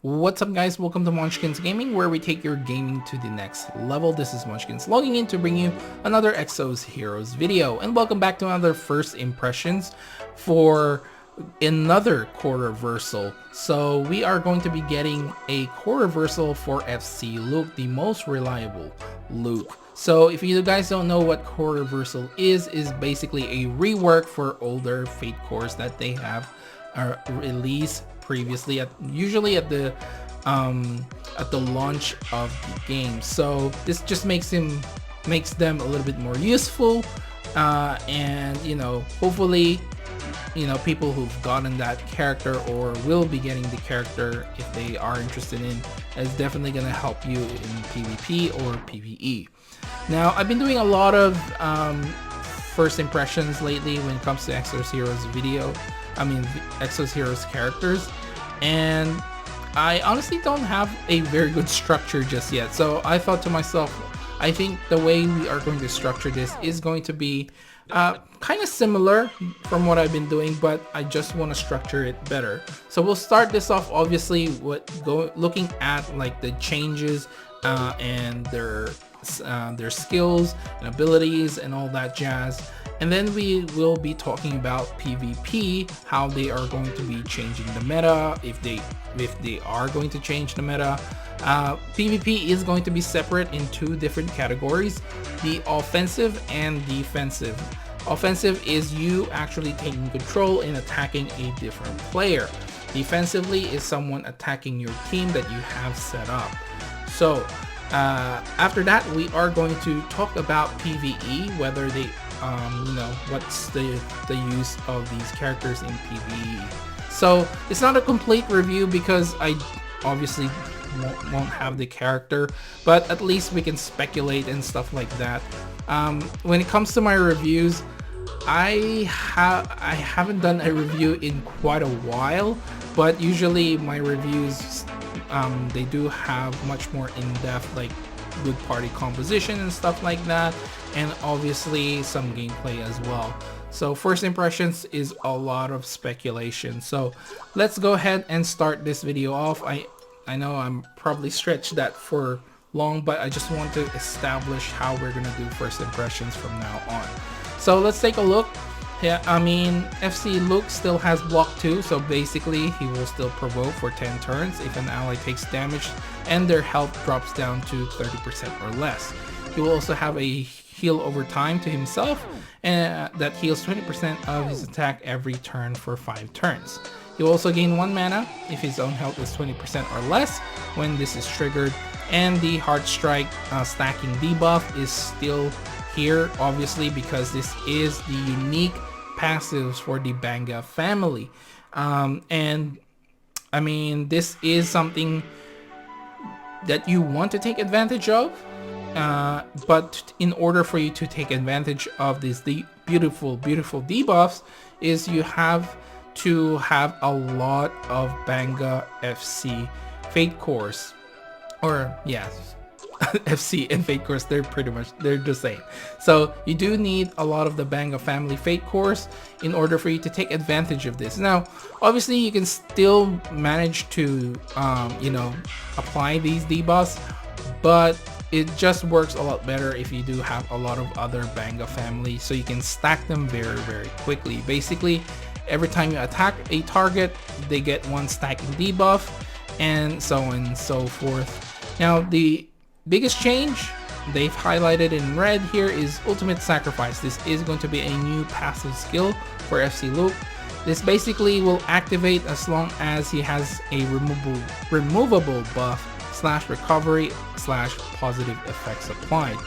What's up guys, welcome to Munchkins Gaming, where we take your gaming to the next level. This is Munchkins logging in to bring you another Exos Heroes video. And welcome back to another first impressions for another core reversal. So we are going to be getting a core reversal for FC Luke, the most reliable Luke. So if you guys don't know what core reversal is basically a rework for older Fate cores that they have released previously, usually at the launch of the game. So this just makes them a little bit more useful, and hopefully people who've gotten that character or will be getting the character, if they are interested in, is definitely going to help you in PvP or PvE. Now, I've been doing a lot of first impressions lately when it comes to Exos Heroes Exos Heroes characters, and I honestly don't have a very good structure just yet. So I thought to myself, I think the way we are going to structure this is going to be kind of similar from what I've been doing, but I just want to structure it better. So we'll start this off obviously looking at like the changes and their skills and abilities and all that jazz. And then we will be talking about PvP, how they are going to be changing the meta, if they are going to change the meta. PvP is going to be separate in two different categories: the offensive and defensive. Offensive is you actually taking control and attacking a different player. Defensively is someone attacking your team that you have set up. So after that, we are going to talk about PvE, whether they what's the use of these characters in PvE. So it's not a complete review because I obviously won't have the character, but at least we can speculate and stuff like that. When it comes to my reviews, I haven't done a review in quite a while, but usually my reviews they do have much more in-depth, like good party composition and stuff like that, and obviously some gameplay as well. So first impressions is a lot of speculation. So let's go ahead and start this video off. I know I'm probably stretched that for long, but I just want to establish how we're gonna do first impressions from now on. So let's take a look. Yeah, FC Luke still has block 2, so basically he will still provoke for 10 turns if an ally takes damage and their health drops down to 30% or less. He will also have a heal over time to himself, and that heals 20% of his attack every turn for 5 turns. He will also gain 1 mana if his own health is 20% or less when this is triggered, and the Heart Strike stacking debuff is still here, obviously, because this is the unique passives for the Banga family. And I mean, this is something that you want to take advantage of, but in order for you to take advantage of these beautiful debuffs, is you have to have a lot of Banga FC Fate cores, or yes, FC and Fate cores, they're the same. So you do need a lot of the Banga family Fate cores in order for you to take advantage of this. Now obviously you can still manage to apply these debuffs, but it just works a lot better if you do have a lot of other Banga family, so you can stack them very quickly. Basically every time you attack a target, they get 1 stacking debuff, and so on and so forth. Now the biggest change they've highlighted in red here is Ultimate Sacrifice. This is going to be a new passive skill for FC Luke. This basically will activate as long as he has a removable buff / recovery / positive effects applied.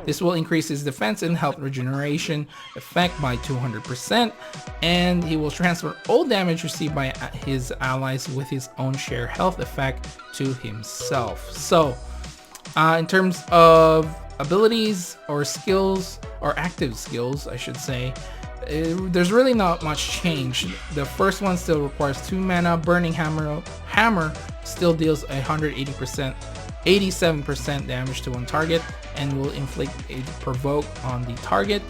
This will increase his defense and health regeneration effect by 200%, and he will transfer all damage received by his allies with his own share health effect to himself. So in terms of abilities or skills, or active skills I should say, there's really not much change. The first one still requires 2 mana. Burning Hammer still deals 87% damage to one target and will inflict a provoke on the target.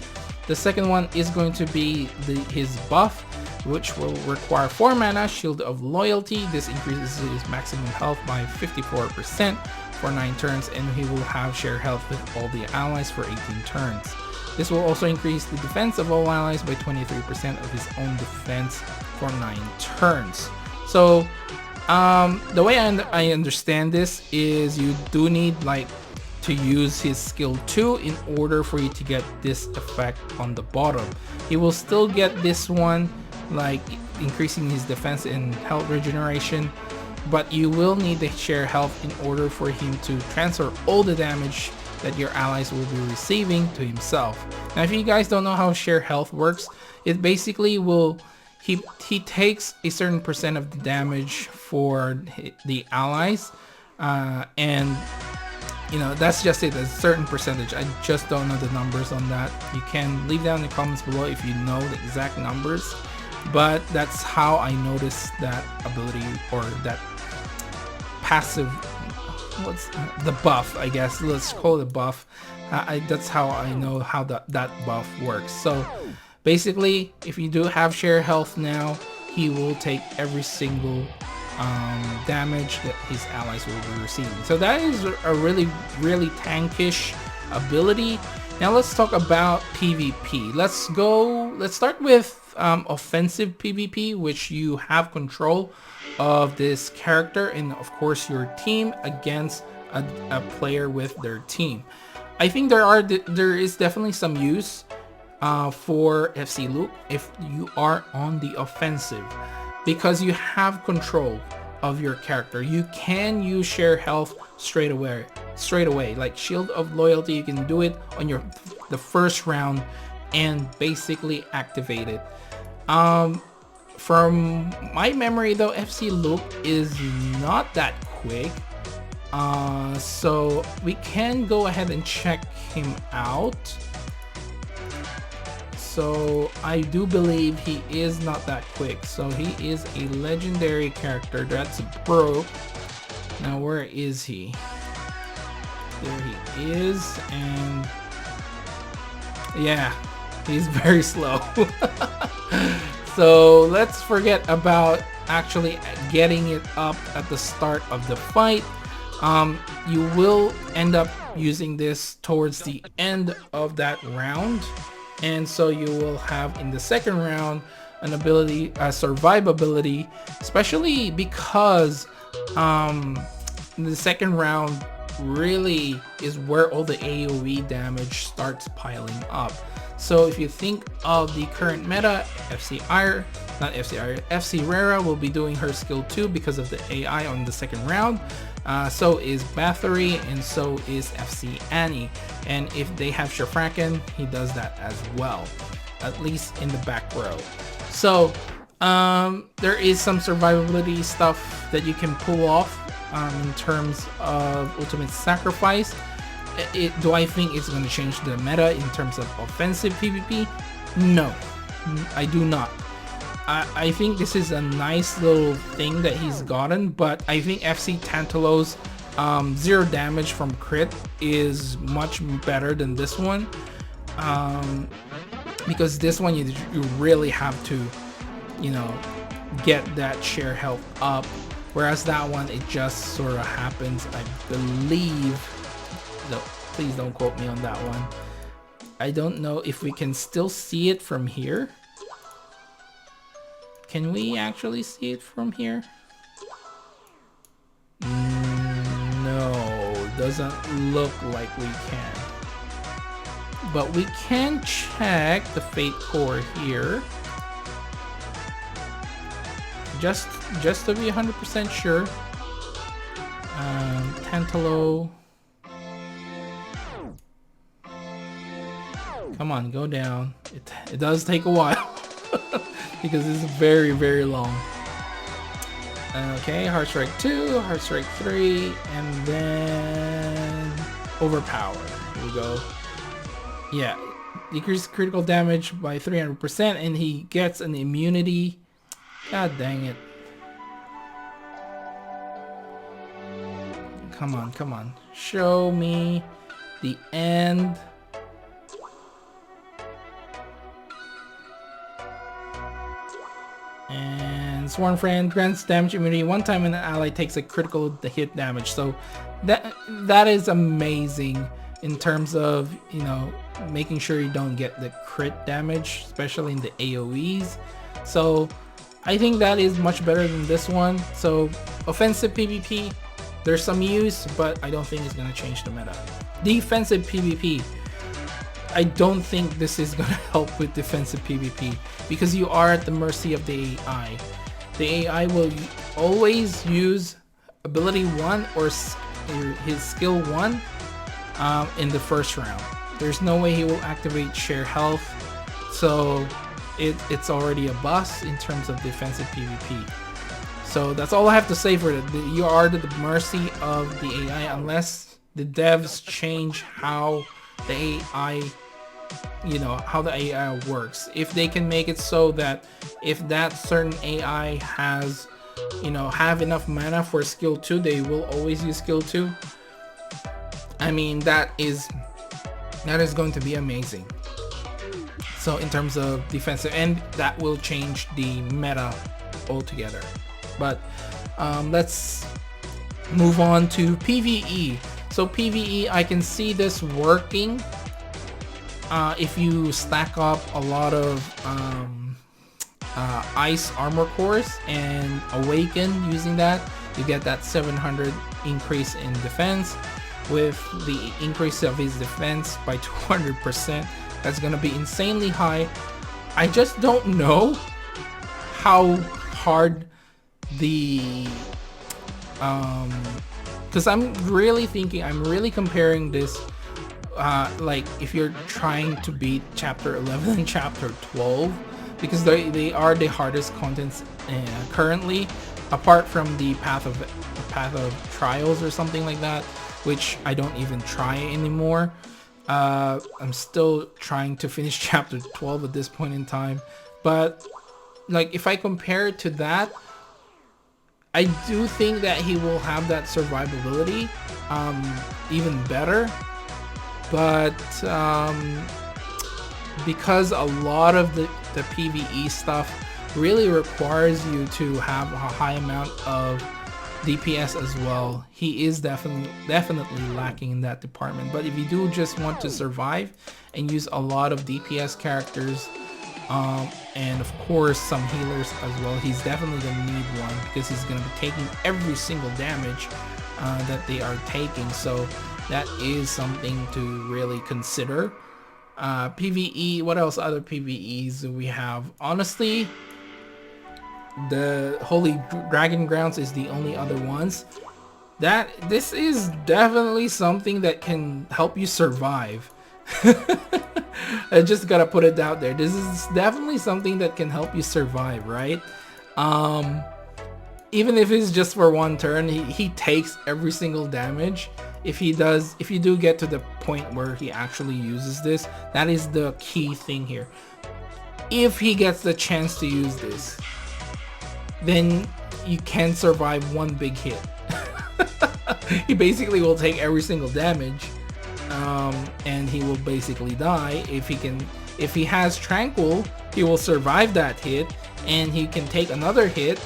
The second one is going to be his buff. which will require 4 mana. Shield of Loyalty. This increases his maximum health by 54% for 9 turns, and he will have share health with all the allies for 18 turns. This will also increase the defense of all allies by 23% of his own defense for 9 turns. So the way I understand this is you do need like to use his skill 2 in order for you to get this effect on the bottom. He will still get this one, like increasing his defense and health regeneration, but you will need to share health in order for him to transfer all the damage that your allies will be receiving to himself. Now if you guys don't know how share health works, it basically will he takes a certain percent of the damage for the allies, and you know, that's just it, a certain percentage. I just don't know the numbers on that. You can leave down in the comments below if you know the exact numbers, but that's how I noticed that ability, or that passive, what's the buff, I guess, let's call it a buff. That's how I know how that buff works. So basically, if you do have share health now, he will take every single damage that his allies will be receiving. So that is a really tankish ability. Now let's talk about PvP. Let's start with offensive PvP, which you have control of this character and of course your team against a player with their team. I think there is definitely some use for FC Luke if you are on the offensive, because you have control of your character. You can use share health straight away. Like Shield of Loyalty, you can do it on the first round and basically activate it. From my memory though, FC Luke is not that quick, so we can go ahead and check him out. So I do believe he is not that quick. So he is a legendary character. That's broke. Now where is he? There he is, and yeah, he's very slow. So let's forget about actually getting it up at the start of the fight. You will end up using this towards the end of that round. And so you will have in the second round an ability, a survivability, especially because the second round really is where all the AoE damage starts piling up. So if you think of the current meta, FC Rara will be doing her skill 2 because of the AI on the second round. So is Bathory, and so is FC Annie. And if they have Shafraken, he does that as well, at least in the back row. So there is some survivability stuff that you can pull off in terms of Ultimate Sacrifice. Do I think it's going to change the meta in terms of offensive PvP? No, I do not. I think this is a nice little thing that he's gotten, but I think FC Tantalos 0 damage from crit is much better than this one, because this one you really have to, you know, get that share health up, whereas that one it just sort of happens, I believe. No, please don't quote me on that one. I don't know if we can still see it from here. Can we actually see it from here? No, doesn't look like we can. But we can check the Fate Core here. Just to be 100% sure. Tantalo. Come on, go down. It does take a while because it's very, very long. Okay, Heart Strike 2, Heart Strike 3, and then Overpower. Here we go. Yeah, decrease critical damage by 300%, and he gets an immunity. God dang it. Come on, come on. Show me the end. And Sworn Friend grants damage immunity one time when an ally takes a critical hit damage. So that is amazing in terms of, you know, making sure you don't get the crit damage, especially in the AoEs. So I think that is much better than this one. So offensive PvP, there's some use, but I don't think it's going to change the meta. Defensive PvP, I don't think this is going to help with defensive PvP because you are at the mercy of the AI. The AI will always use ability 1 or his skill 1 in the first round. There's no way he will activate share health, so it's already a bust in terms of defensive PvP. So that's all I have to say for it. You are at the mercy of the AI unless the devs change how the AI, you know, how the AI works. If they can make it so that if that certain AI has, you know, have enough mana for skill 2, they will always use skill 2. I mean, that is going to be amazing. So in terms of defensive, and that will change the meta altogether. But let's move on to PvE. So PvE, I can see this working if you stack up a lot of ice armor cores and awaken using that. You get that 700 increase in defense. With the increase of his defense by 200%, that's gonna be insanely high. I just don't know how hard the because I'm really comparing this like if you're trying to beat chapter 11 and chapter 12, because they are the hardest contents currently, apart from the path of trials or something like that, which I don't even try anymore. I'm still trying to finish chapter 12 at this point in time, but like if I compare it to that, I do think that he will have that survivability even better, but because a lot of the PvE stuff really requires you to have a high amount of DPS as well, he is definitely lacking in that department. But if you do just want to survive and use a lot of DPS characters, and of course some healers as well, he's definitely gonna need one because he's gonna be taking every single damage that they are taking. So that is something to really consider. PvE, what else? Other PvEs do we have? Honestly, the Holy Dragon Grounds is the only other ones. This is definitely something that can help you survive. I just gotta put it out there. This is definitely something that can help you survive, right? Even if it's just for one turn, he takes every single damage. If you do get to the point where he actually uses this, that is the key thing here. If he gets the chance to use this, then you can survive one big hit. He basically will take every single damage, and he will basically die. If he has Tranquil, he will survive that hit, and he can take another hit.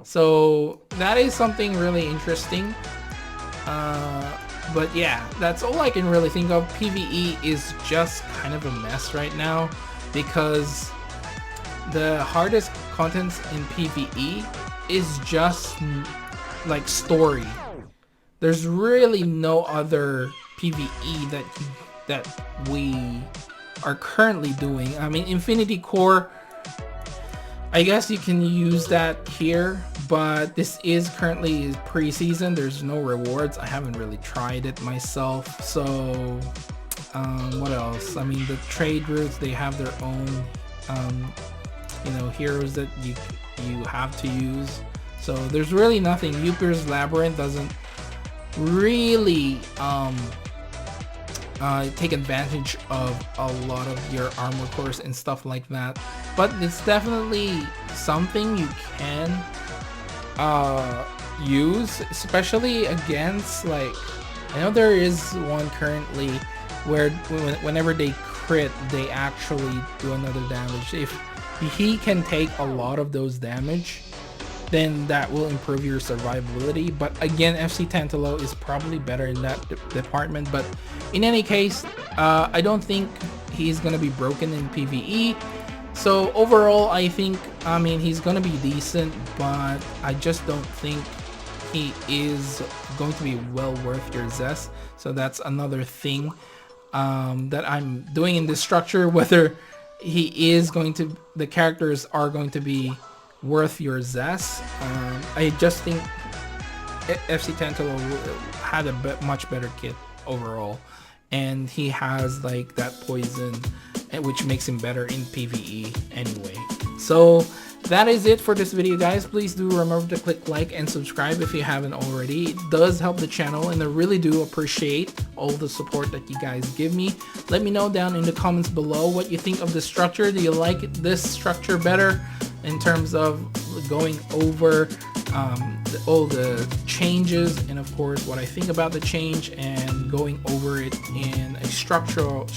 So that is something really interesting. But yeah, that's all I can really think of. PvE is just kind of a mess right now because the hardest contents in PvE is just like story. There's really no other PvE that we are currently doing. I mean, Infinity Core, I guess you can use that here, but this is currently pre-season. There's no rewards. I haven't really tried it myself. So what else? I mean, the trade routes, they have their own you know, heroes that you have to use. So there's really nothing. Upir's Labyrinth doesn't really take advantage of a lot of your armor cores and stuff like that, but it's definitely something you can use, especially against, like, I know there is one currently where whenever they crit, they actually do another damage. he can take a lot of those damage, then that will improve your survivability. But again, FC Tantalo is probably better in that department. But in any case, I don't think he's gonna be broken in PvE. So overall, I think, I mean, he's gonna be decent, but I just don't think he is going to be well worth your zest. So that's another thing that I'm doing in this structure, whether he is going to, the characters are going to be worth your zest. I just think FC Tantalo had a much better kit overall, and he has like that poison, which makes him better in PvE anyway. So that is it for this video, guys. Please do remember to click like and subscribe if you haven't already. It does help the channel, and I really do appreciate all the support that you guys give me. Let me know down in the comments below what you think of the structure. Do you like this structure better in terms of going over all the changes, and of course what I think about the change, and going over it in a structural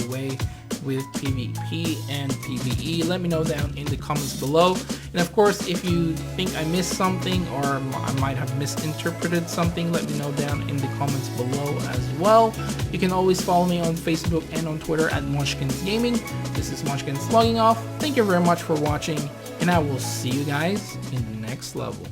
way with PvP and PvE? Let me know down in the comments below. And of course, if you think I missed something, or I might have misinterpreted something, let me know down in the comments below as well. You can always follow me on Facebook and on Twitter at Munchkins Gaming. This is Munchkins logging off. Thank you very much for watching, and I will see you guys in the next level.